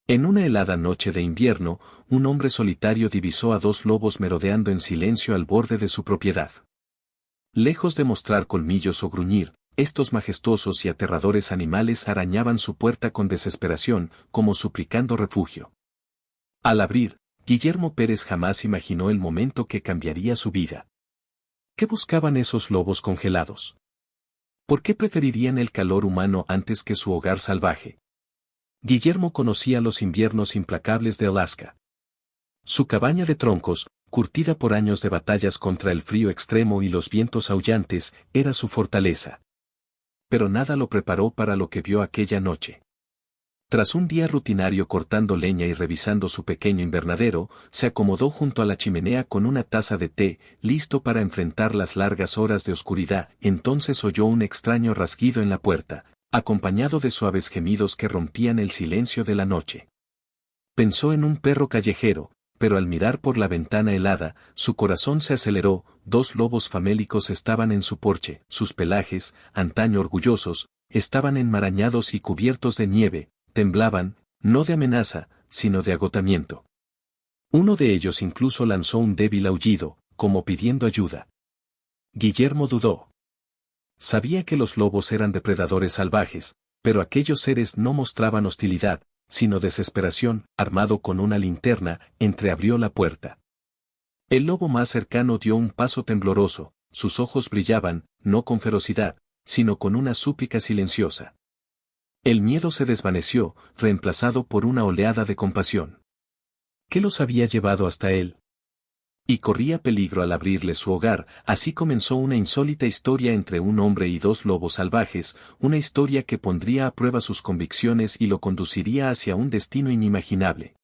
En una helada noche de invierno, un hombre solitario divisó a dos lobos merodeando en silencio al borde de su propiedad. Lejos de mostrar colmillos o gruñir, estos majestuosos y aterradores animales arañaban su puerta con desesperación, como suplicando refugio. Al abrir, Guillermo Pérez jamás imaginó el momento que cambiaría su vida. ¿Qué buscaban esos lobos congelados? ¿Por qué preferirían el calor humano antes que su hogar salvaje? Guillermo conocía los inviernos implacables de Alaska. Su cabaña de troncos, curtida por años de batallas contra el frío extremo y los vientos aullantes, era su fortaleza. Pero nada lo preparó para lo que vio aquella noche. Tras un día rutinario cortando leña y revisando su pequeño invernadero, se acomodó junto a la chimenea con una taza de té, listo para enfrentar las largas horas de oscuridad. Entonces oyó un extraño rasguido en la puerta, acompañado de suaves gemidos que rompían el silencio de la noche. Pensó en un perro callejero, pero al mirar por la ventana helada, su corazón se aceleró. Dos lobos famélicos estaban en su porche, sus pelajes, antaño orgullosos, estaban enmarañados y cubiertos de nieve, temblaban, no de amenaza, sino de agotamiento. Uno de ellos incluso lanzó un débil aullido, como pidiendo ayuda. Guillermo dudó. Sabía que los lobos eran depredadores salvajes, pero aquellos seres no mostraban hostilidad, sino desesperación. Armado con una linterna, entreabrió la puerta. El lobo más cercano dio un paso tembloroso, sus ojos brillaban, no con ferocidad, sino con una súplica silenciosa. El miedo se desvaneció, reemplazado por una oleada de compasión. ¿Qué los había llevado hasta él? Y corría peligro al abrirle su hogar. Así comenzó una insólita historia entre un hombre y dos lobos salvajes, una historia que pondría a prueba sus convicciones y lo conduciría hacia un destino inimaginable.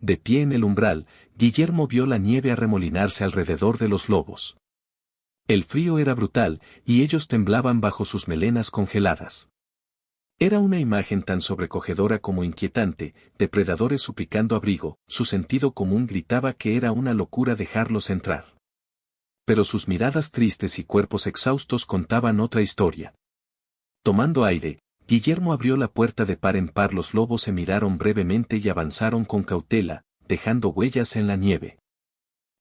De pie en el umbral, Guillermo vio la nieve arremolinarse alrededor de los lobos. El frío era brutal, y ellos temblaban bajo sus melenas congeladas. Era una imagen tan sobrecogedora como inquietante, depredadores suplicando abrigo. Su sentido común gritaba que era una locura dejarlos entrar. Pero sus miradas tristes y cuerpos exhaustos contaban otra historia. Tomando aire, Guillermo abrió la puerta de par en par. Los lobos se miraron brevemente y avanzaron con cautela, dejando huellas en la nieve.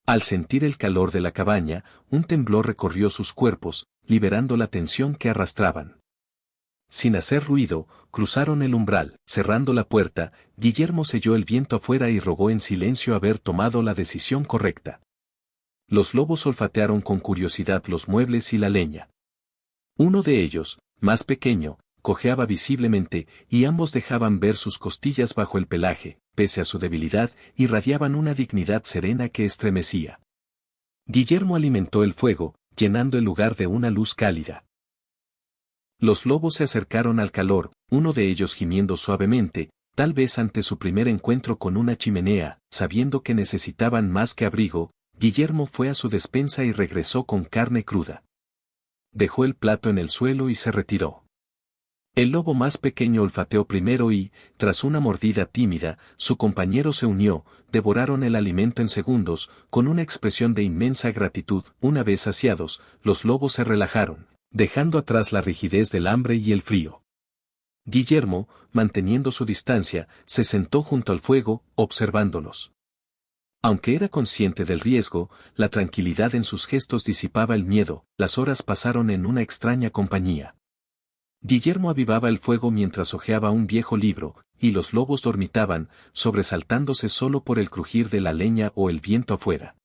Al sentir el calor de la cabaña, un temblor recorrió sus cuerpos, liberando la tensión que arrastraban. Sin hacer ruido, cruzaron el umbral. Cerrando la puerta, Guillermo selló el viento afuera y rogó en silencio haber tomado la decisión correcta. Los lobos olfatearon con curiosidad los muebles y la leña. Uno de ellos, más pequeño, cojeaba visiblemente, y ambos dejaban ver sus costillas bajo el pelaje. Pese a su debilidad, irradiaban una dignidad serena que estremecía. Guillermo alimentó el fuego, llenando el lugar de una luz cálida. Los lobos se acercaron al calor, uno de ellos gimiendo suavemente, tal vez ante su primer encuentro con una chimenea. Sabiendo que necesitaban más que abrigo, Guillermo fue a su despensa y regresó con carne cruda. Dejó el plato en el suelo y se retiró. El lobo más pequeño olfateó primero y, tras una mordida tímida, su compañero se unió. Devoraron el alimento en segundos, con una expresión de inmensa gratitud. Una vez saciados, los lobos se relajaron, dejando atrás la rigidez del hambre y el frío. Guillermo, manteniendo su distancia, se sentó junto al fuego, observándolos. Aunque era consciente del riesgo, la tranquilidad en sus gestos disipaba el miedo. Las horas pasaron en una extraña compañía. Guillermo avivaba el fuego mientras hojeaba un viejo libro, y los lobos dormitaban, sobresaltándose solo por el crujir de la leña o el viento afuera.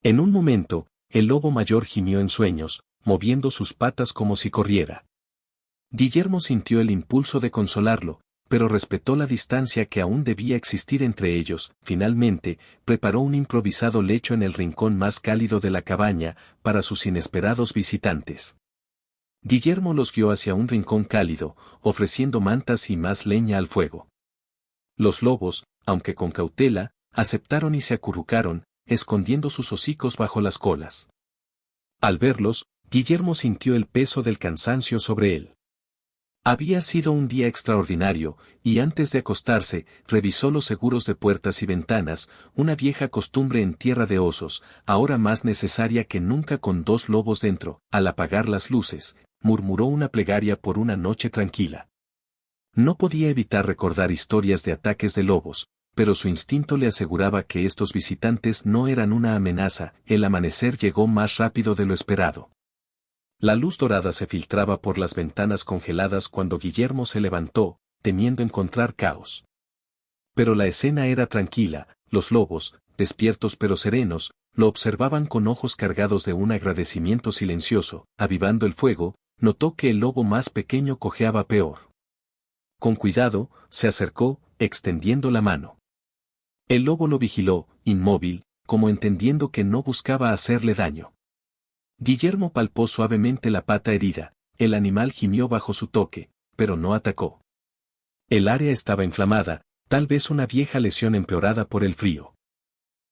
En un momento, el lobo mayor gimió en sueños, moviendo sus patas como si corriera. Guillermo sintió el impulso de consolarlo, pero respetó la distancia que aún debía existir entre ellos. Finalmente, preparó un improvisado lecho en el rincón más cálido de la cabaña, para sus inesperados visitantes. Guillermo los guió hacia un rincón cálido, ofreciendo mantas y más leña al fuego. Los lobos, aunque con cautela, aceptaron y se acurrucaron, escondiendo sus hocicos bajo las colas. Al verlos, Guillermo sintió el peso del cansancio sobre él. Había sido un día extraordinario, y antes de acostarse, revisó los seguros de puertas y ventanas, una vieja costumbre en tierra de osos, ahora más necesaria que nunca con dos lobos dentro. Al apagar las luces, murmuró una plegaria por una noche tranquila. No podía evitar recordar historias de ataques de lobos, pero su instinto le aseguraba que estos visitantes no eran una amenaza. El amanecer llegó más rápido de lo esperado. La luz dorada se filtraba por las ventanas congeladas cuando Guillermo se levantó, temiendo encontrar caos. Pero la escena era tranquila, los lobos, despiertos pero serenos, lo observaban con ojos cargados de un agradecimiento silencioso. Avivando el fuego, notó que el lobo más pequeño cojeaba peor. Con cuidado, se acercó, extendiendo la mano. El lobo lo vigiló, inmóvil, como entendiendo que no buscaba hacerle daño. Guillermo palpó suavemente la pata herida, el animal gimió bajo su toque, pero no atacó. El área estaba inflamada, tal vez una vieja lesión empeorada por el frío.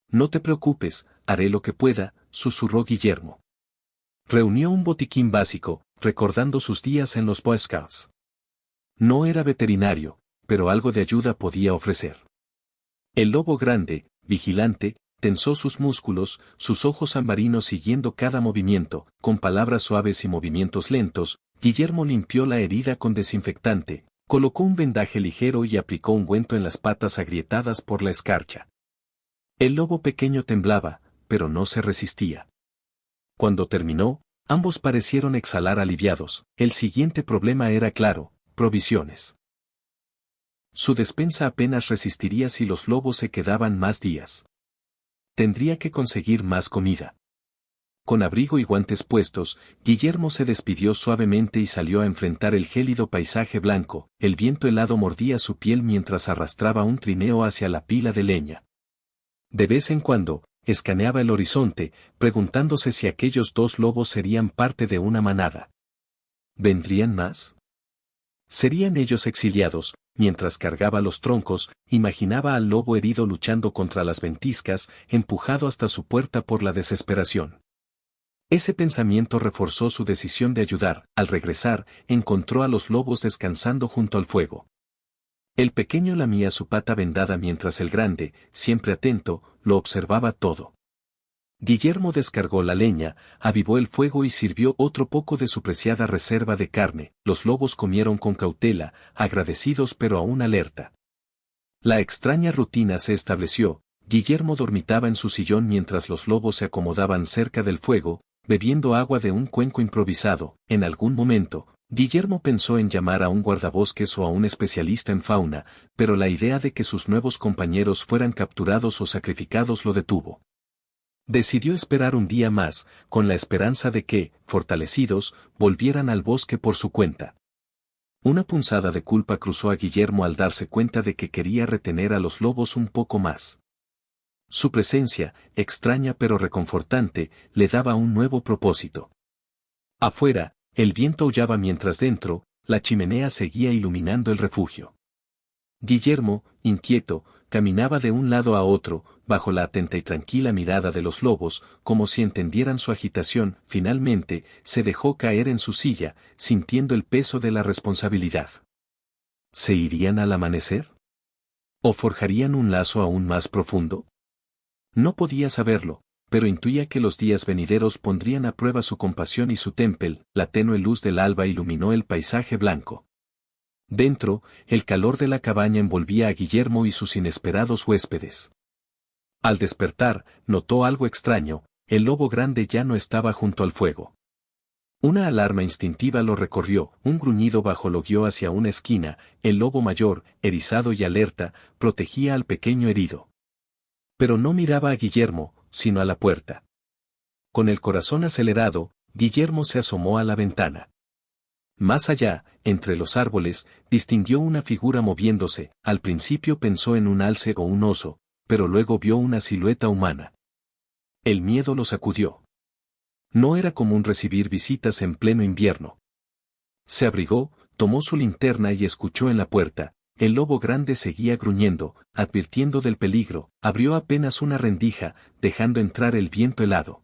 No te preocupes, haré lo que pueda, susurró Guillermo. Reunió un botiquín básico, recordando sus días en los Boy Scouts. No era veterinario, pero algo de ayuda podía ofrecer. El lobo grande, vigilante, tensó sus músculos, sus ojos ambarinos siguiendo cada movimiento. Con palabras suaves y movimientos lentos, Guillermo limpió la herida con desinfectante, colocó un vendaje ligero y aplicó ungüento en las patas agrietadas por la escarcha. El lobo pequeño temblaba, pero no se resistía. Cuando terminó, ambos parecieron exhalar aliviados. El siguiente problema era claro: provisiones. Su despensa apenas resistiría si los lobos se quedaban más días. Tendría que conseguir más comida. Con abrigo y guantes puestos, Guillermo se despidió suavemente y salió a enfrentar el gélido paisaje blanco. El viento helado mordía su piel mientras arrastraba un trineo hacia la pila de leña. De vez en cuando, escaneaba el horizonte, preguntándose si aquellos dos lobos serían parte de una manada. ¿Vendrían más? ¿Serían ellos exiliados? Mientras cargaba los troncos, imaginaba al lobo herido luchando contra las ventiscas, empujado hasta su puerta por la desesperación. Ese pensamiento reforzó su decisión de ayudar. Al regresar, encontró a los lobos descansando junto al fuego. El pequeño lamía su pata vendada mientras el grande, siempre atento, lo observaba todo. Guillermo descargó la leña, avivó el fuego y sirvió otro poco de su preciada reserva de carne. Los lobos comieron con cautela, agradecidos pero aún alerta. La extraña rutina se estableció. Guillermo dormitaba en su sillón mientras los lobos se acomodaban cerca del fuego, bebiendo agua de un cuenco improvisado. En algún momento, Guillermo pensó en llamar a un guardabosques o a un especialista en fauna, pero la idea de que sus nuevos compañeros fueran capturados o sacrificados lo detuvo. Decidió esperar un día más, con la esperanza de que, fortalecidos, volvieran al bosque por su cuenta. Una punzada de culpa cruzó a Guillermo al darse cuenta de que quería retener a los lobos un poco más. Su presencia, extraña pero reconfortante, le daba un nuevo propósito. Afuera, el viento aullaba mientras dentro, la chimenea seguía iluminando el refugio. Guillermo, inquieto, caminaba de un lado a otro, bajo la atenta y tranquila mirada de los lobos, como si entendieran su agitación. Finalmente, se dejó caer en su silla, sintiendo el peso de la responsabilidad. ¿Se irían al amanecer? ¿O forjarían un lazo aún más profundo? No podía saberlo, pero intuía que los días venideros pondrían a prueba su compasión y su temple. La tenue luz del alba iluminó el paisaje blanco. Dentro, el calor de la cabaña envolvía a Guillermo y sus inesperados huéspedes. Al despertar, notó algo extraño: el lobo grande ya no estaba junto al fuego. Una alarma instintiva lo recorrió, un gruñido bajo lo guió hacia una esquina. El lobo mayor, erizado y alerta, protegía al pequeño herido. Pero no miraba a Guillermo, sino a la puerta. Con el corazón acelerado, Guillermo se asomó a la ventana. Más allá, entre los árboles, distinguió una figura moviéndose. Al principio pensó en un alce o un oso, pero luego vio una silueta humana. El miedo lo sacudió. No era común recibir visitas en pleno invierno. Se abrigó, tomó su linterna y escuchó en la puerta. El lobo grande seguía gruñendo, advirtiendo del peligro. Abrió apenas una rendija, dejando entrar el viento helado.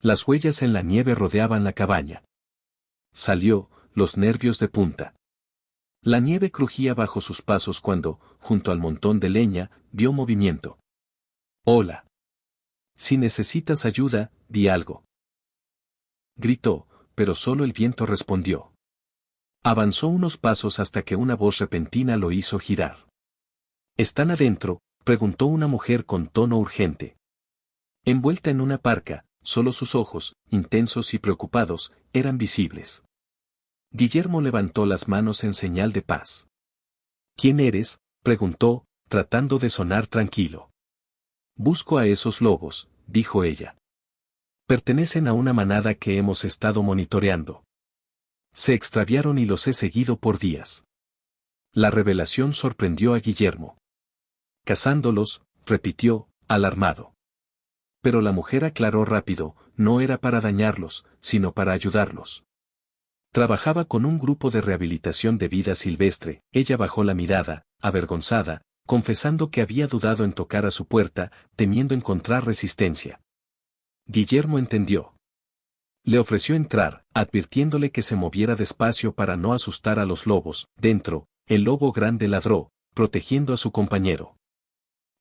Las huellas en la nieve rodeaban la cabaña. Salió, los nervios de punta. La nieve crujía bajo sus pasos cuando, junto al montón de leña, vio movimiento. «Hola. Si necesitas ayuda, di algo», gritó, pero solo el viento respondió. Avanzó unos pasos hasta que una voz repentina lo hizo girar. ¿Están adentro?, preguntó una mujer con tono urgente. Envuelta en una parca, solo sus ojos, intensos y preocupados, eran visibles. Guillermo levantó las manos en señal de paz. ¿Quién eres?, preguntó, tratando de sonar tranquilo. Busco a esos lobos, dijo ella. Pertenecen a una manada que hemos estado monitoreando. Se extraviaron y los he seguido por días. La revelación sorprendió a Guillermo. Cazándolos, repitió, alarmado. Pero la mujer aclaró rápido, no era para dañarlos, sino para ayudarlos. Trabajaba con un grupo de rehabilitación de vida silvestre. Ella bajó la mirada, avergonzada, confesando que había dudado en tocar a su puerta, temiendo encontrar resistencia. Guillermo entendió. Le ofreció entrar, advirtiéndole que se moviera despacio para no asustar a los lobos. Dentro, el lobo grande ladró, protegiendo a su compañero.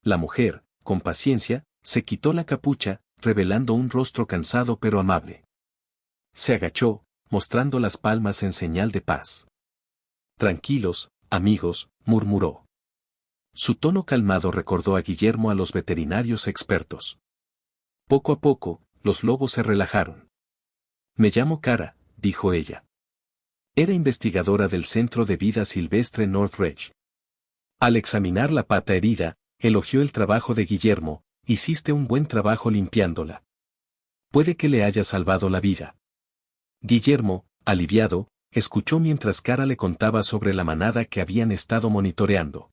La mujer, con paciencia, se quitó la capucha, revelando un rostro cansado pero amable. Se agachó, mostrando las palmas en señal de paz. Tranquilos, amigos, murmuró. Su tono calmado recordó a Guillermo a los veterinarios expertos. Poco a poco, los lobos se relajaron. Me llamo Cara, dijo ella. Era investigadora del Centro de Vida Silvestre Northridge. Al examinar la pata herida, elogió el trabajo de Guillermo. Hiciste un buen trabajo limpiándola. Puede que le haya salvado la vida. Guillermo, aliviado, escuchó mientras Cara le contaba sobre la manada que habían estado monitoreando.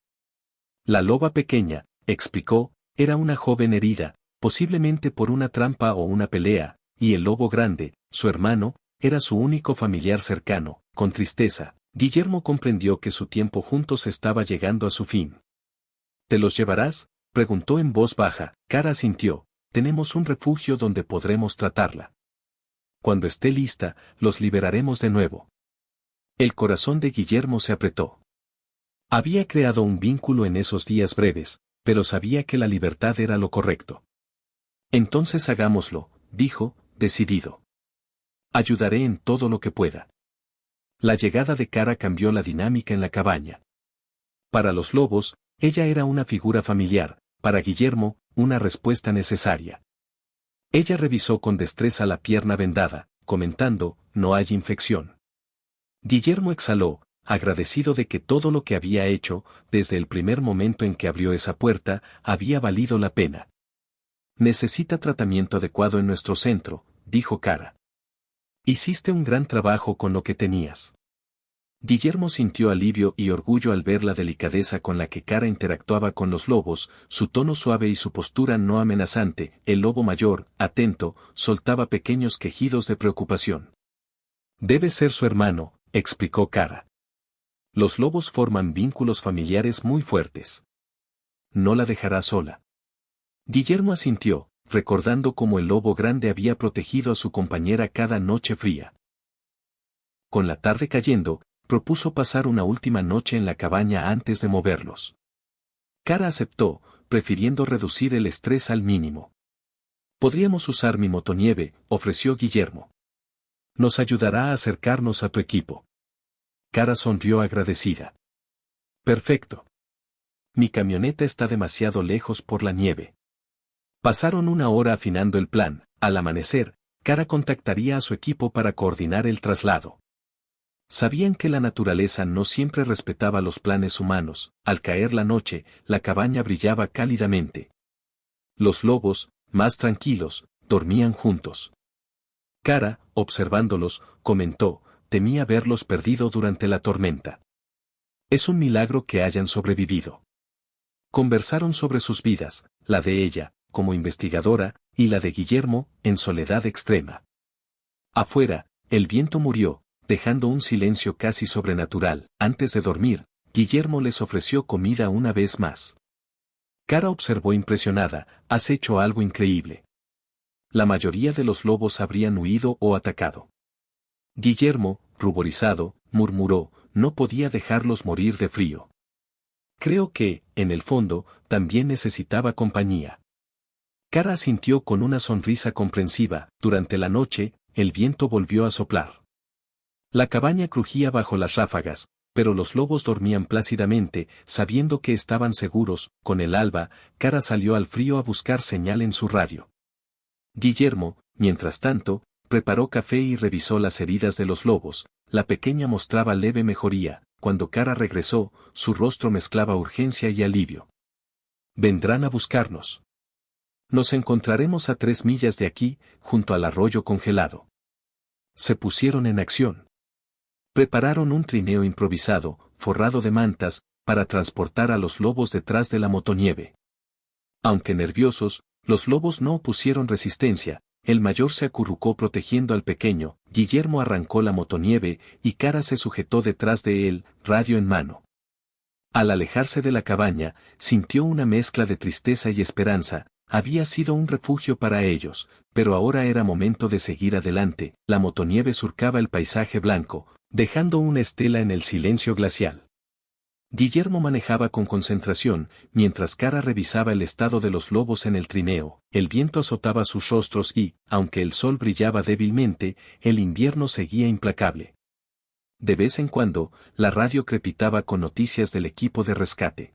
La loba pequeña, explicó, era una joven herida, posiblemente por una trampa o una pelea, y el lobo grande, su hermano, era su único familiar cercano. Con tristeza, Guillermo comprendió que su tiempo juntos estaba llegando a su fin. ¿Te los llevarás?, preguntó en voz baja. Cara asintió. Tenemos un refugio donde podremos tratarla. Cuando esté lista, los liberaremos de nuevo. El corazón de Guillermo se apretó. Había creado un vínculo en esos días breves, pero sabía que la libertad era lo correcto. Entonces hagámoslo, dijo, decidido. Ayudaré en todo lo que pueda. La llegada de Cara cambió la dinámica en la cabaña. Para los lobos, ella era una figura familiar, para Guillermo, una respuesta necesaria. Ella revisó con destreza la pierna vendada, comentando, no hay infección. Guillermo exhaló, agradecido de que todo lo que había hecho, desde el primer momento en que abrió esa puerta, había valido la pena. Necesita tratamiento adecuado en nuestro centro, dijo Cara. Hiciste un gran trabajo con lo que tenías. Guillermo sintió alivio y orgullo al ver la delicadeza con la que Cara interactuaba con los lobos, su tono suave y su postura no amenazante. El lobo mayor, atento, soltaba pequeños quejidos de preocupación. Debe ser su hermano, explicó Cara. Los lobos forman vínculos familiares muy fuertes. No la dejará sola. Guillermo asintió, recordando cómo el lobo grande había protegido a su compañera cada noche fría. Con la tarde cayendo, propuso pasar una última noche en la cabaña antes de moverlos. Cara aceptó, prefiriendo reducir el estrés al mínimo. Podríamos usar mi motonieve, ofreció Guillermo. Nos ayudará a acercarnos a tu equipo. Cara sonrió agradecida. Perfecto. Mi camioneta está demasiado lejos por la nieve. Pasaron una hora afinando el plan. Al amanecer, Cara contactaría a su equipo para coordinar el traslado. Sabían que la naturaleza no siempre respetaba los planes humanos. Al caer la noche, la cabaña brillaba cálidamente. Los lobos, más tranquilos, dormían juntos. Cara, observándolos, comentó, temía verlos perdido durante la tormenta. Es un milagro que hayan sobrevivido. Conversaron sobre sus vidas, la de ella, como investigadora, y la de Guillermo, en soledad extrema. Afuera, el viento murió, dejando un silencio casi sobrenatural. Antes de dormir, Guillermo les ofreció comida una vez más. Cara observó impresionada, has hecho algo increíble. La mayoría de los lobos habrían huido o atacado. Guillermo, ruborizado, murmuró, no podía dejarlos morir de frío. Creo que, en el fondo, también necesitaba compañía. Cara asintió con una sonrisa comprensiva. Durante la noche, el viento volvió a soplar. La cabaña crujía bajo las ráfagas, pero los lobos dormían plácidamente, sabiendo que estaban seguros. Con el alba, Kara salió al frío a buscar señal en su radio. Guillermo, mientras tanto, preparó café y revisó las heridas de los lobos. La pequeña mostraba leve mejoría. Cuando Kara regresó, su rostro mezclaba urgencia y alivio. Vendrán a buscarnos. Nos encontraremos a 3 millas de aquí, junto al arroyo congelado. Se pusieron en acción. Prepararon un trineo improvisado, forrado de mantas, para transportar a los lobos detrás de la motonieve. Aunque nerviosos, los lobos no opusieron resistencia. El mayor se acurrucó protegiendo al pequeño. Guillermo arrancó la motonieve y Kara se sujetó detrás de él, radio en mano. Al alejarse de la cabaña, sintió una mezcla de tristeza y esperanza. Había sido un refugio para ellos, pero ahora era momento de seguir adelante. La motonieve surcaba el paisaje blanco, dejando una estela en el silencio glacial. Guillermo manejaba con concentración, mientras Kara revisaba el estado de los lobos en el trineo. El viento azotaba sus rostros y, aunque el sol brillaba débilmente, el invierno seguía implacable. De vez en cuando, la radio crepitaba con noticias del equipo de rescate.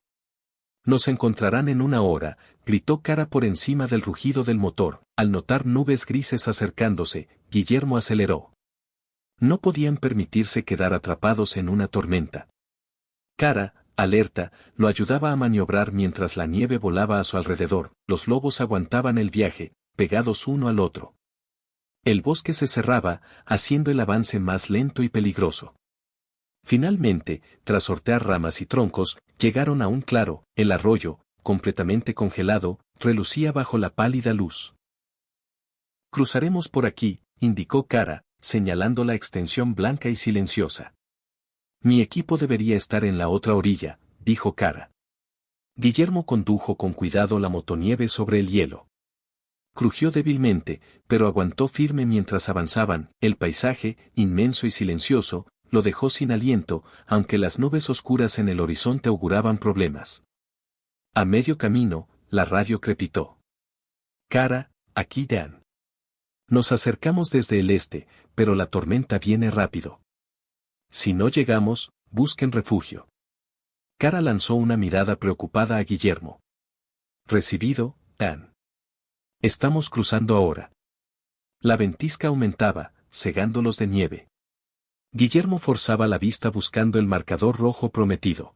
Nos encontrarán en 1 hora, gritó Kara por encima del rugido del motor. Al notar nubes grises acercándose, Guillermo aceleró. No podían permitirse quedar atrapados en una tormenta. Kara, alerta, lo ayudaba a maniobrar mientras la nieve volaba a su alrededor. Los lobos aguantaban el viaje, pegados uno al otro. El bosque se cerraba, haciendo el avance más lento y peligroso. Finalmente, tras sortear ramas y troncos, llegaron a un claro. El arroyo, completamente congelado, relucía bajo la pálida luz. Cruzaremos por aquí, indicó Kara, señalando la extensión blanca y silenciosa. Mi equipo debería estar en la otra orilla, dijo Kara. Guillermo condujo con cuidado la motonieve sobre el hielo. Crujió débilmente, pero aguantó firme mientras avanzaban. El paisaje, inmenso y silencioso, lo dejó sin aliento, aunque las nubes oscuras en el horizonte auguraban problemas. A medio camino, la radio crepitó. Kara, aquí Dan. Nos acercamos desde el este, pero la tormenta viene rápido. Si no llegamos, busquen refugio. Kara lanzó una mirada preocupada a Guillermo. Recibido, Dan. Estamos cruzando ahora. La ventisca aumentaba, cegándolos de nieve. Guillermo forzaba la vista buscando el marcador rojo prometido.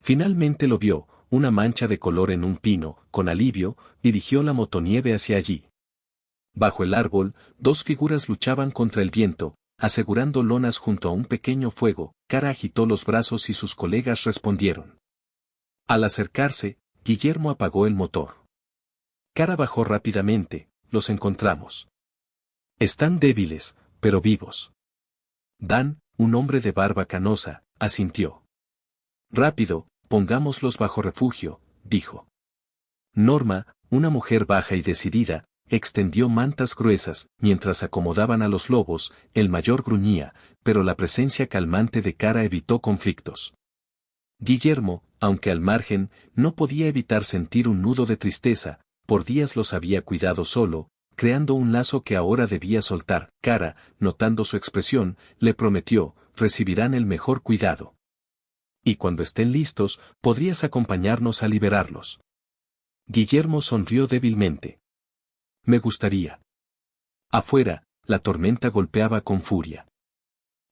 Finalmente lo vio, una mancha de color en un pino. Con alivio, dirigió la motonieve hacia allí. Bajo el árbol, 2 figuras luchaban contra el viento, asegurando lonas junto a un pequeño fuego. Kara agitó los brazos y sus colegas respondieron. Al acercarse, Guillermo apagó el motor. Kara bajó rápidamente. Los encontramos. Están débiles, pero vivos. Dan, un hombre de barba canosa, asintió. Rápido, pongámoslos bajo refugio, dijo. Norma, una mujer baja y decidida, extendió mantas gruesas. Mientras acomodaban a los lobos, el mayor gruñía, pero la presencia calmante de Kara evitó conflictos. Guillermo, aunque al margen, no podía evitar sentir un nudo de tristeza. Por días los había cuidado solo, creando un lazo que ahora debía soltar. Kara, notando su expresión, le prometió, recibirán el mejor cuidado. Y cuando estén listos, podrías acompañarnos a liberarlos. Guillermo sonrió débilmente. Me gustaría. Afuera, la tormenta golpeaba con furia.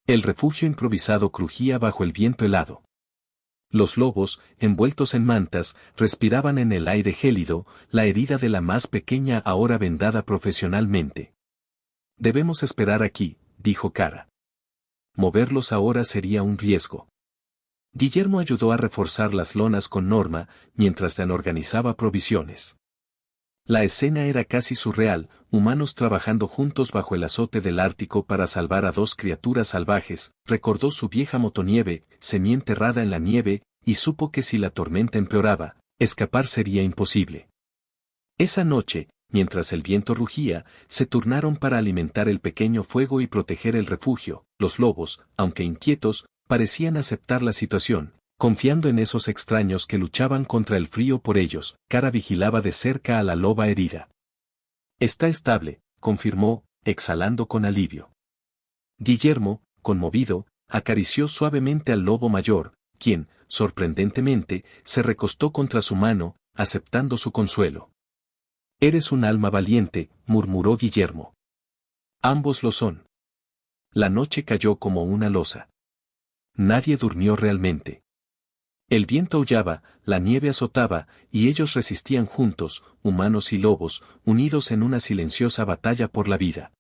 El refugio improvisado crujía bajo el viento helado. Los lobos, envueltos en mantas, respiraban en el aire gélido, la herida de la más pequeña ahora vendada profesionalmente. Debemos esperar aquí, dijo Kara. Moverlos ahora sería un riesgo. Guillermo ayudó a reforzar las lonas con Norma, mientras Dan organizaba provisiones. La escena era casi surreal, humanos trabajando juntos bajo el azote del Ártico para salvar a 2 criaturas salvajes. Recordó su vieja motonieve, semienterrada en la nieve, y supo que si la tormenta empeoraba, escapar sería imposible. Esa noche, mientras el viento rugía, se turnaron para alimentar el pequeño fuego y proteger el refugio. Los lobos, aunque inquietos, parecían aceptar la situación, confiando en esos extraños que luchaban contra el frío por ellos. Kara vigilaba de cerca a la loba herida. Está estable, confirmó, exhalando con alivio. Guillermo, conmovido, acarició suavemente al lobo mayor, quien, sorprendentemente, se recostó contra su mano, aceptando su consuelo. «Eres un alma valiente», murmuró Guillermo. «Ambos lo son». La noche cayó como una losa. Nadie durmió realmente. El viento aullaba, la nieve azotaba, y ellos resistían juntos, humanos y lobos, unidos en una silenciosa batalla por la vida.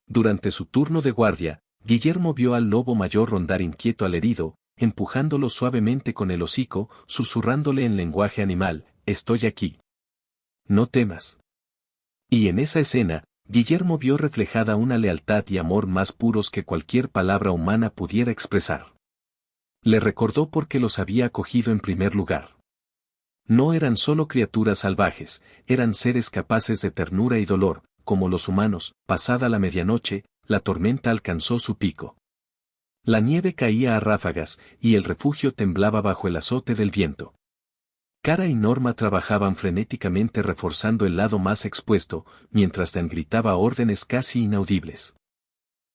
Durante su turno de guardia, Guillermo vio al lobo mayor rondar inquieto al herido, empujándolo suavemente con el hocico, susurrándole en lenguaje animal: «Estoy aquí. No temas». Y en esa escena, Guillermo vio reflejada una lealtad y amor más puros que cualquier palabra humana pudiera expresar. Le recordó por qué los había acogido en primer lugar. No eran solo criaturas salvajes, eran seres capaces de ternura y dolor, como los humanos. Pasada la medianoche, la tormenta alcanzó su pico. La nieve caía a ráfagas, y el refugio temblaba bajo el azote del viento. Cara y Norma trabajaban frenéticamente reforzando el lado más expuesto, mientras Dan gritaba órdenes casi inaudibles.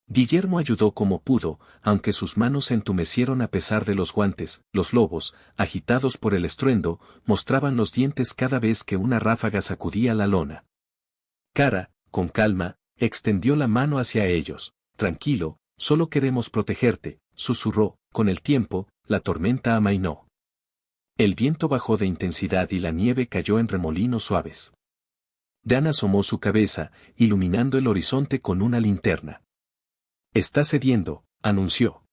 Guillermo ayudó como pudo, aunque sus manos se entumecieron a pesar de los guantes. Los lobos, agitados por el estruendo, mostraban los dientes cada vez que una ráfaga sacudía la lona. Cara, con calma, extendió la mano hacia ellos. «Tranquilo, solo queremos protegerte», susurró. Con el tiempo, la tormenta amainó. El viento bajó de intensidad y la nieve cayó en remolinos suaves. Dan asomó su cabeza, iluminando el horizonte con una linterna. «Está cediendo», anunció.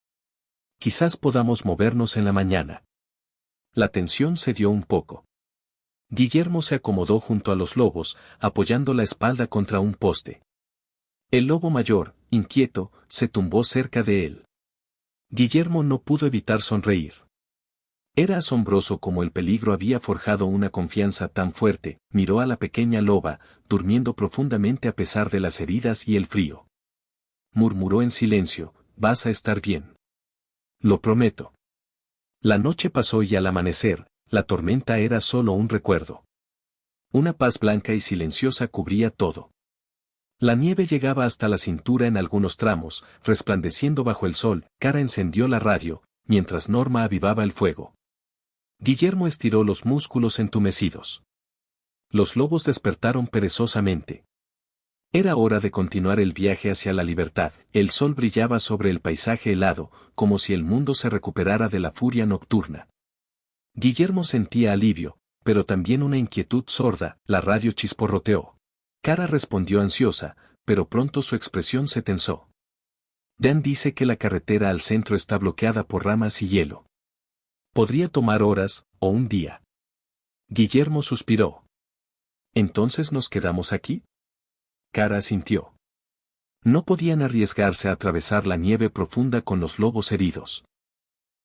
«Quizás podamos movernos en la mañana». La tensión cedió un poco. Guillermo se acomodó junto a los lobos, apoyando la espalda contra un poste. El lobo mayor, inquieto, se tumbó cerca de él. Guillermo no pudo evitar sonreír. Era asombroso cómo el peligro había forjado una confianza tan fuerte. Miró a la pequeña loba, durmiendo profundamente a pesar de las heridas y el frío. Murmuró en silencio: «Vas a estar bien. Lo prometo». La noche pasó y al amanecer, la tormenta era solo un recuerdo. Una paz blanca y silenciosa cubría todo. La nieve llegaba hasta la cintura en algunos tramos, resplandeciendo bajo el sol. Cara encendió la radio, mientras Norma avivaba el fuego. Guillermo estiró los músculos entumecidos. Los lobos despertaron perezosamente. Era hora de continuar el viaje hacia la libertad. El sol brillaba sobre el paisaje helado, como si el mundo se recuperara de la furia nocturna. Guillermo sentía alivio, pero también una inquietud sorda. La radio chisporroteó. Cara respondió ansiosa, pero pronto su expresión se tensó. Dan dice que la carretera al centro está bloqueada por ramas y hielo. Podría tomar horas, o un día. Guillermo suspiró. ¿Entonces nos quedamos aquí? Cara asintió. No podían arriesgarse a atravesar la nieve profunda con los lobos heridos.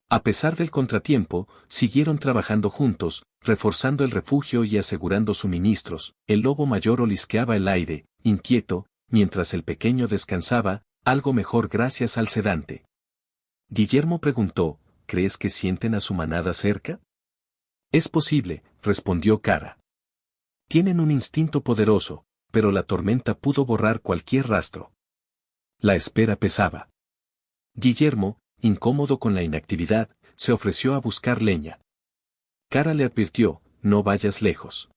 A pesar del contratiempo, siguieron trabajando juntos, reforzando el refugio y asegurando suministros. El lobo mayor olisqueaba el aire, inquieto, mientras el pequeño descansaba, algo mejor gracias al sedante. Guillermo preguntó: ¿crees que sienten a su manada cerca? Es posible, respondió Cara. Tienen un instinto poderoso, pero la tormenta pudo borrar cualquier rastro. La espera pesaba. Guillermo, incómodo con la inactividad, se ofreció a buscar leña. Cara le advirtió: no vayas lejos.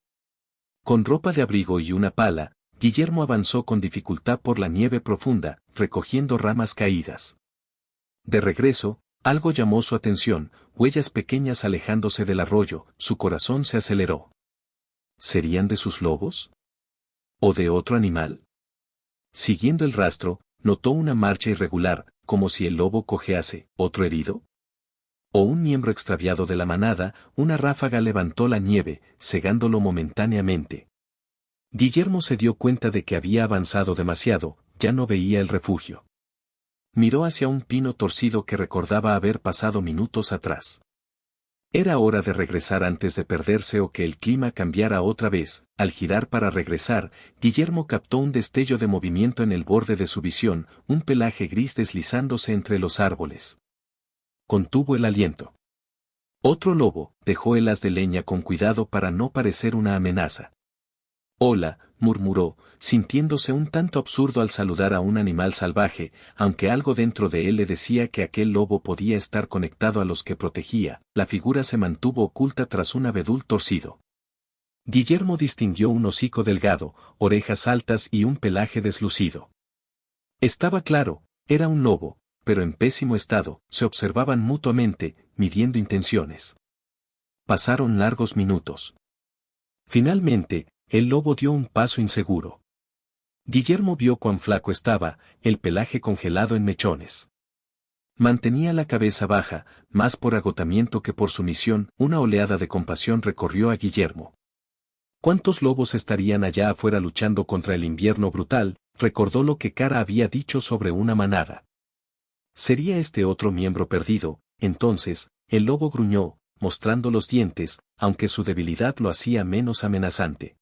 Con ropa de abrigo y una pala, Guillermo avanzó con dificultad por la nieve profunda, recogiendo ramas caídas. De regreso, algo llamó su atención: huellas pequeñas alejándose del arroyo. Su corazón se aceleró. ¿Serían de sus lobos? ¿O de otro animal? Siguiendo el rastro, notó una marcha irregular, como si el lobo cojease. ¿Otro herido? ¿O un miembro extraviado de la manada? Una ráfaga levantó la nieve, cegándolo momentáneamente. Guillermo se dio cuenta de que había avanzado demasiado, ya no veía el refugio. Miró hacia un pino torcido que recordaba haber pasado minutos atrás. Era hora de regresar antes de perderse o que el clima cambiara otra vez. Al girar para regresar, Guillermo captó un destello de movimiento en el borde de su visión, un pelaje gris deslizándose entre los árboles. Contuvo el aliento. Otro lobo. Dejó el haz de leña con cuidado para no parecer una amenaza. Hola, murmuró, sintiéndose un tanto absurdo al saludar a un animal salvaje, aunque algo dentro de él le decía que aquel lobo podía estar conectado a los que protegía. La figura se mantuvo oculta tras un abedul torcido. Guillermo distinguió un hocico delgado, orejas altas y un pelaje deslucido. Estaba claro, era un lobo, pero en pésimo estado. Se observaban mutuamente, midiendo intenciones. Pasaron largos minutos. Finalmente, el lobo dio un paso inseguro. Guillermo vio cuán flaco estaba, el pelaje congelado en mechones. Mantenía la cabeza baja, más por agotamiento que por sumisión. Una oleada de compasión recorrió a Guillermo. ¿Cuántos lobos estarían allá afuera luchando contra el invierno brutal? Recordó lo que Kara había dicho sobre una manada. ¿Sería este otro miembro perdido? Entonces, el lobo gruñó, mostrando los dientes, aunque su debilidad lo hacía menos amenazante.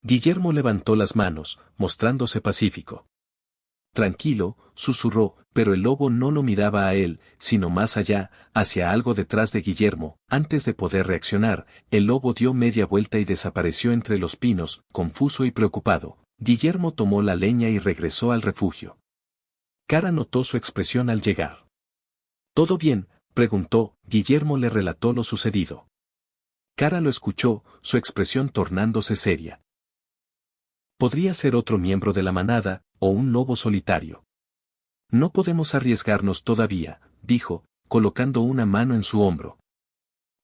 Guillermo levantó las manos, mostrándose pacífico. Tranquilo, susurró, pero el lobo no lo miraba a él, sino más allá, hacia algo detrás de Guillermo. Antes de poder reaccionar, el lobo dio media vuelta y desapareció entre los pinos, confuso y preocupado. Guillermo tomó la leña y regresó al refugio. Kara notó su expresión al llegar. ¿Todo bien?, preguntó. Guillermo le relató lo sucedido. Kara lo escuchó, su expresión tornándose seria. Podría ser otro miembro de la manada, o un lobo solitario. No podemos arriesgarnos todavía, dijo, colocando una mano en su hombro.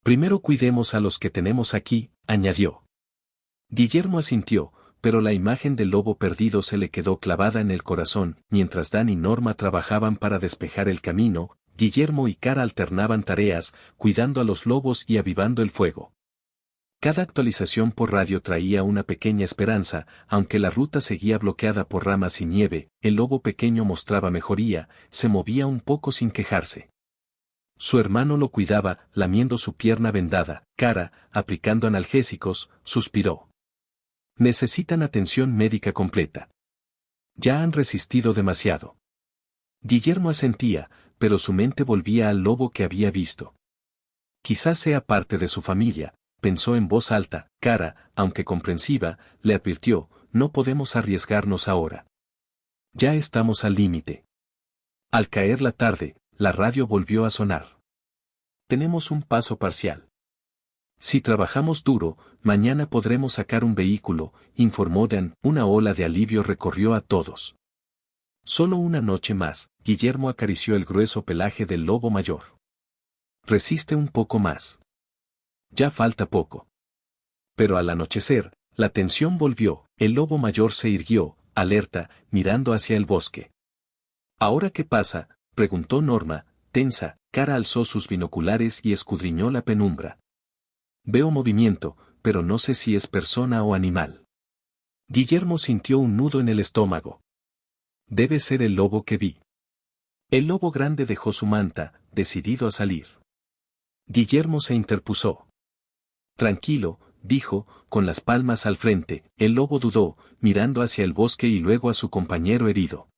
Primero cuidemos a los que tenemos aquí, añadió. Guillermo asintió, pero la imagen del lobo perdido se le quedó clavada en el corazón. Mientras Dan y Norma trabajaban para despejar el camino, Guillermo y Kara alternaban tareas, cuidando a los lobos y avivando el fuego. Cada actualización por radio traía una pequeña esperanza. Aunque la ruta seguía bloqueada por ramas y nieve, el lobo pequeño mostraba mejoría, se movía un poco sin quejarse. Su hermano lo cuidaba, lamiendo su pierna vendada. Kara, aplicando analgésicos, suspiró. Necesitan atención médica completa. Ya han resistido demasiado. Guillermo asentía, pero su mente volvía al lobo que había visto. Quizás sea parte de su familia. Pensó en voz alta. Kara, aunque comprensiva, le advirtió, no podemos arriesgarnos ahora. Ya estamos al límite. Al caer la tarde, la radio volvió a sonar. Tenemos un paso parcial. Si trabajamos duro, mañana podremos sacar un vehículo, informó Dan. Una ola de alivio recorrió a todos. Solo una noche más. Guillermo acarició el grueso pelaje del lobo mayor. Resiste un poco más. Ya falta poco. Pero al anochecer, la tensión volvió. El lobo mayor se irguió, alerta, mirando hacia el bosque. ¿Ahora qué pasa?, preguntó Norma, tensa. Kara alzó sus binoculares y escudriñó la penumbra. Veo movimiento, pero no sé si es persona o animal. Guillermo sintió un nudo en el estómago. Debe ser el lobo que vi. El lobo grande dejó su manta, decidido a salir. Guillermo se interpuso. Tranquilo, dijo, con las palmas al frente. El lobo dudó, mirando hacia el bosque y luego a su compañero herido.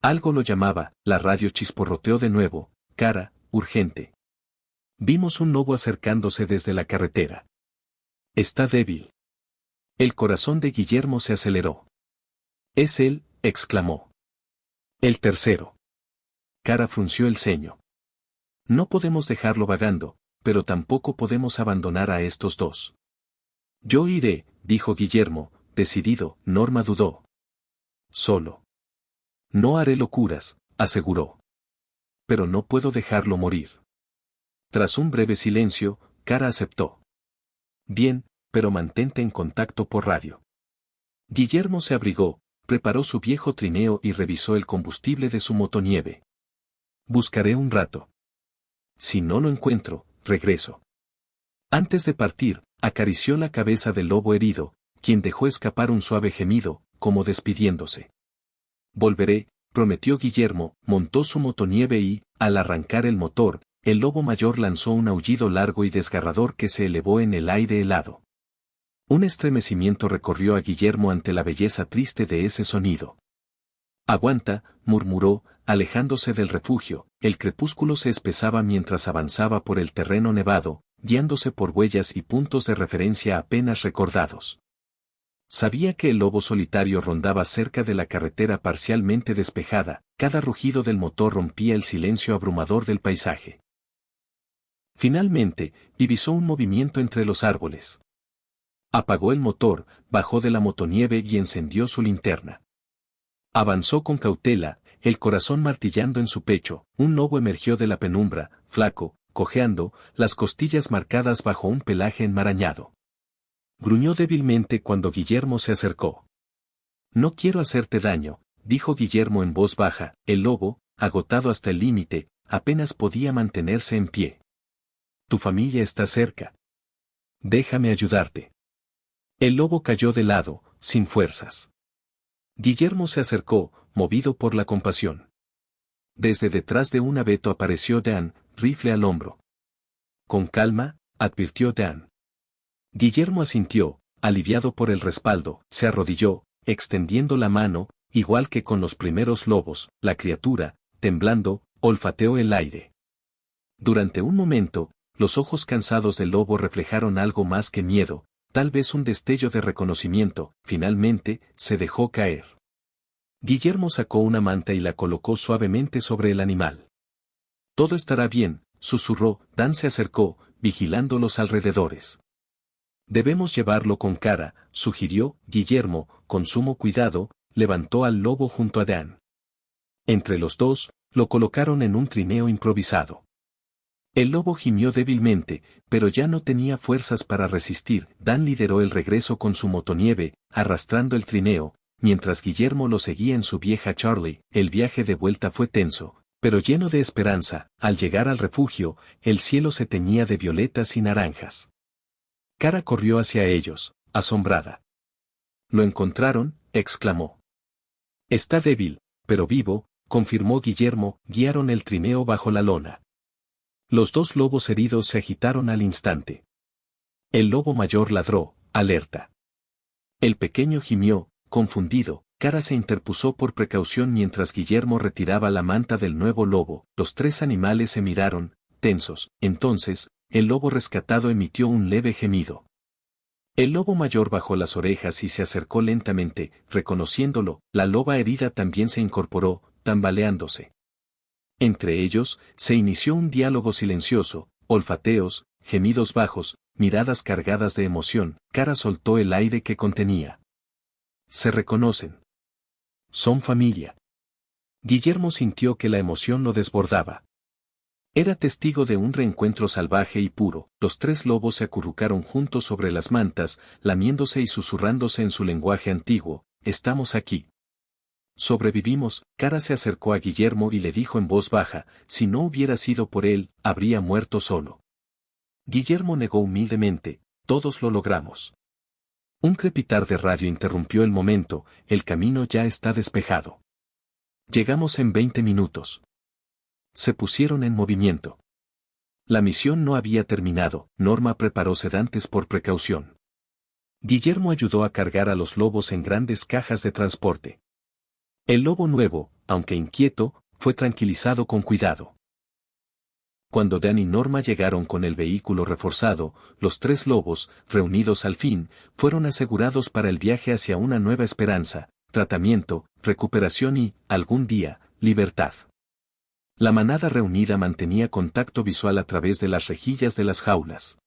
Algo lo llamaba. La radio chisporroteó de nuevo. Kara, urgente. Vimos un lobo acercándose desde la carretera. Está débil. El corazón de Guillermo se aceleró. Es él, exclamó. El tercero. Kara frunció el ceño. No podemos dejarlo vagando, pero tampoco podemos abandonar a estos dos. Yo iré, dijo Guillermo, decidido. Norma dudó. Solo. No haré locuras, aseguró. Pero no puedo dejarlo morir. Tras un breve silencio, Kara aceptó. Bien, pero mantente en contacto por radio. Guillermo se abrigó, preparó su viejo trineo y revisó el combustible de su motonieve. Buscaré un rato. Si no lo encuentro, regreso. Antes de partir, acarició la cabeza del lobo herido, quien dejó escapar un suave gemido, como despidiéndose. Volveré, prometió Guillermo. Montó su motonieve y, al arrancar el motor, el lobo mayor lanzó un aullido largo y desgarrador que se elevó en el aire helado. Un estremecimiento recorrió a Guillermo ante la belleza triste de ese sonido. Aguanta, murmuró, alejándose del refugio. El crepúsculo se espesaba mientras avanzaba por el terreno nevado, guiándose por huellas y puntos de referencia apenas recordados. Sabía que el lobo solitario rondaba cerca de la carretera parcialmente despejada, cada rugido del motor rompía el silencio abrumador del paisaje. Finalmente, divisó un movimiento entre los árboles. Apagó el motor, bajó de la motonieve y encendió su linterna. Avanzó con cautela, el corazón martillando en su pecho. Un lobo emergió de la penumbra, flaco, cojeando, las costillas marcadas bajo un pelaje enmarañado. Gruñó débilmente cuando Guillermo se acercó. «No quiero hacerte daño», dijo Guillermo en voz baja. El lobo, agotado hasta el límite, apenas podía mantenerse en pie. «Tu familia está cerca. Déjame ayudarte». El lobo cayó de lado, sin fuerzas. Guillermo se acercó, movido por la compasión. Desde detrás de un abeto apareció Dan, rifle al hombro. «Con calma», advirtió Dan. Guillermo asintió, aliviado por el respaldo, se arrodilló, extendiendo la mano, igual que con los primeros lobos. La criatura, temblando, olfateó el aire. Durante un momento, los ojos cansados del lobo reflejaron algo más que miedo, tal vez un destello de reconocimiento. Finalmente, se dejó caer. Guillermo sacó una manta y la colocó suavemente sobre el animal. «Todo estará bien», susurró. Dan se acercó, vigilando los alrededores. «Debemos llevarlo con cara», sugirió. Guillermo, con sumo cuidado, levantó al lobo junto a Dan. Entre los dos, lo colocaron en un trineo improvisado. El lobo gimió débilmente, pero ya no tenía fuerzas para resistir. Dan lideró el regreso con su motonieve, arrastrando el trineo, mientras Guillermo lo seguía en su vieja Charlie. El viaje de vuelta fue tenso, pero lleno de esperanza. Al llegar al refugio, el cielo se teñía de violetas y naranjas. Cara corrió hacia ellos, asombrada. «¿Lo encontraron?», exclamó. «Está débil, pero vivo», confirmó Guillermo. Guiaron el trineo bajo la lona. Los dos lobos heridos se agitaron al instante. El lobo mayor ladró, alerta. El pequeño gimió, confundido. Cara se interpuso por precaución mientras Guillermo retiraba la manta del nuevo lobo. Los tres animales se miraron, tensos. Entonces, el lobo rescatado emitió un leve gemido. El lobo mayor bajó las orejas y se acercó lentamente, reconociéndolo. La loba herida también se incorporó, tambaleándose. Entre ellos, se inició un diálogo silencioso, olfateos, gemidos bajos, miradas cargadas de emoción. Cara soltó el aire que contenía. Se reconocen. Son familia. Guillermo sintió que la emoción lo desbordaba. Era testigo de un reencuentro salvaje y puro. Los tres lobos se acurrucaron juntos sobre las mantas, lamiéndose y susurrándose en su lenguaje antiguo. «Estamos aquí. Sobrevivimos». Cara se acercó a Guillermo y le dijo en voz baja: «Si no hubiera sido por él, habría muerto solo». Guillermo negó humildemente: «Todos lo logramos». Un crepitar de radio interrumpió el momento. «El camino ya está despejado. Llegamos en 20 minutos». Se pusieron en movimiento. La misión no había terminado. Norma preparó sedantes por precaución. Guillermo ayudó a cargar a los lobos en grandes cajas de transporte. El lobo nuevo, aunque inquieto, fue tranquilizado con cuidado. Cuando Dan y Norma llegaron con el vehículo reforzado, los tres lobos, reunidos al fin, fueron asegurados para el viaje hacia una nueva esperanza, tratamiento, recuperación y, algún día, libertad. La manada reunida mantenía contacto visual a través de las rejillas de las jaulas.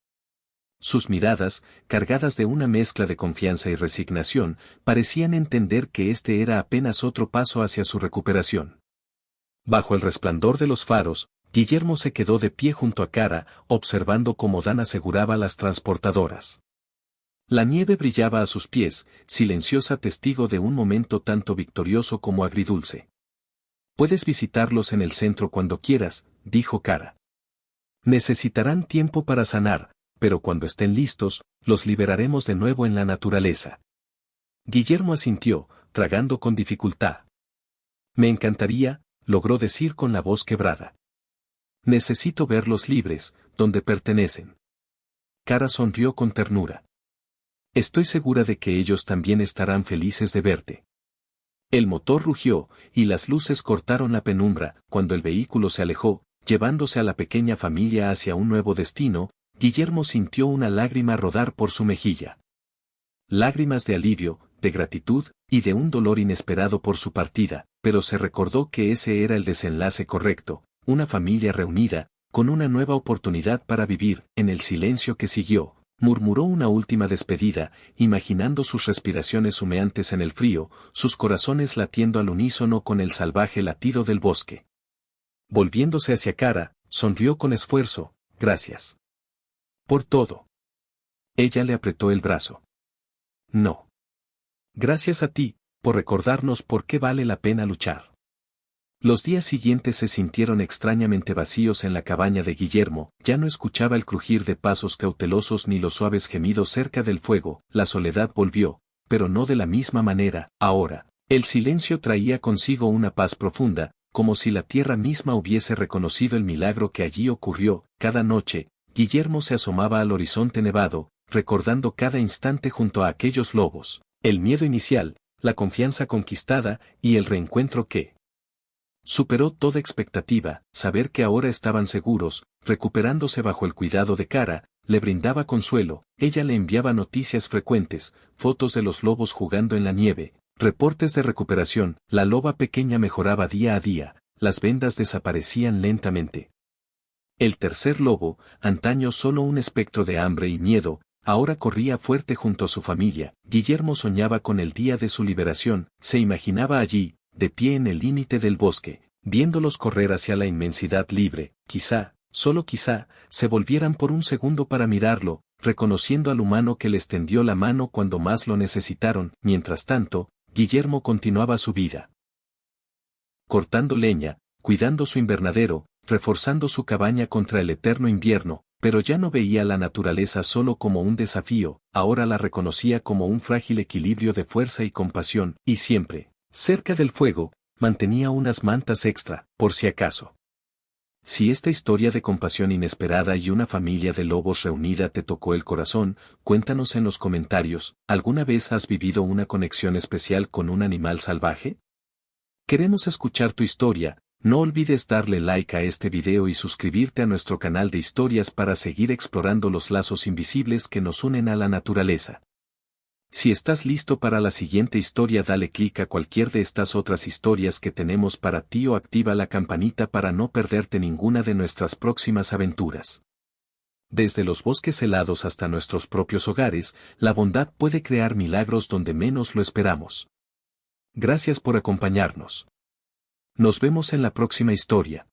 Sus miradas, cargadas de una mezcla de confianza y resignación, parecían entender que este era apenas otro paso hacia su recuperación. Bajo el resplandor de los faros, Guillermo se quedó de pie junto a Cara, observando cómo Dan aseguraba las transportadoras. La nieve brillaba a sus pies, silenciosa testigo de un momento tanto victorioso como agridulce. «Puedes visitarlos en el centro cuando quieras», dijo Cara. «Necesitarán tiempo para sanar, pero cuando estén listos, los liberaremos de nuevo en la naturaleza». Guillermo asintió, tragando con dificultad. «Me encantaría», logró decir con la voz quebrada. «Necesito verlos libres, donde pertenecen». Cara sonrió con ternura. «Estoy segura de que ellos también estarán felices de verte». El motor rugió, y las luces cortaron la penumbra. Cuando el vehículo se alejó, llevándose a la pequeña familia hacia un nuevo destino, Guillermo sintió una lágrima rodar por su mejilla. lágrimas de alivio, de gratitud, y de un dolor inesperado por su partida, pero se recordó que ese era el desenlace correcto, una familia reunida, con una nueva oportunidad para vivir. En el silencio que siguió, murmuró una última despedida, imaginando sus respiraciones humeantes en el frío, sus corazones latiendo al unísono con el salvaje latido del bosque. Volviéndose hacia Kara, sonrió con esfuerzo. Gracias. Por todo. Ella le apretó el brazo. No. Gracias a ti, por recordarnos por qué vale la pena luchar. Los días siguientes se sintieron extrañamente vacíos en la cabaña de Guillermo, ya no escuchaba el crujir de pasos cautelosos ni los suaves gemidos cerca del fuego, la soledad volvió, pero no de la misma manera. Ahora, el silencio traía consigo una paz profunda, como si la tierra misma hubiese reconocido el milagro que allí ocurrió. Cada noche, Guillermo se asomaba al horizonte nevado, recordando cada instante junto a aquellos lobos, el miedo inicial, la confianza conquistada y el reencuentro que superó toda expectativa. Saber que ahora estaban seguros, recuperándose bajo el cuidado de Kara, le brindaba consuelo. Ella le enviaba noticias frecuentes, fotos de los lobos jugando en la nieve, reportes de recuperación. La loba pequeña mejoraba día a día, las vendas desaparecían lentamente. El tercer lobo, antaño solo un espectro de hambre y miedo, ahora corría fuerte junto a su familia. Guillermo soñaba con el día de su liberación, se imaginaba allí, de pie en el límite del bosque, viéndolos correr hacia la inmensidad libre. Quizá, solo quizá, se volvieran por un segundo para mirarlo, reconociendo al humano que les tendió la mano cuando más lo necesitaron. Mientras tanto, Guillermo continuaba su vida. Cortando leña, cuidando su invernadero, reforzando su cabaña contra el eterno invierno, pero ya no veía la naturaleza solo como un desafío, ahora la reconocía como un frágil equilibrio de fuerza y compasión, y siempre, cerca del fuego, mantenía unas mantas extra, por si acaso. Si esta historia de compasión inesperada y una familia de lobos reunida te tocó el corazón, cuéntanos en los comentarios. ¿Alguna vez has vivido una conexión especial con un animal salvaje? Queremos escuchar tu historia. No olvides darle like a este video y suscribirte a nuestro canal de historias para seguir explorando los lazos invisibles que nos unen a la naturaleza. Si estás listo para la siguiente historia, dale clic a cualquier de estas otras historias que tenemos para ti o activa la campanita para no perderte ninguna de nuestras próximas aventuras. Desde los bosques helados hasta nuestros propios hogares, la bondad puede crear milagros donde menos lo esperamos. Gracias por acompañarnos. Nos vemos en la próxima historia.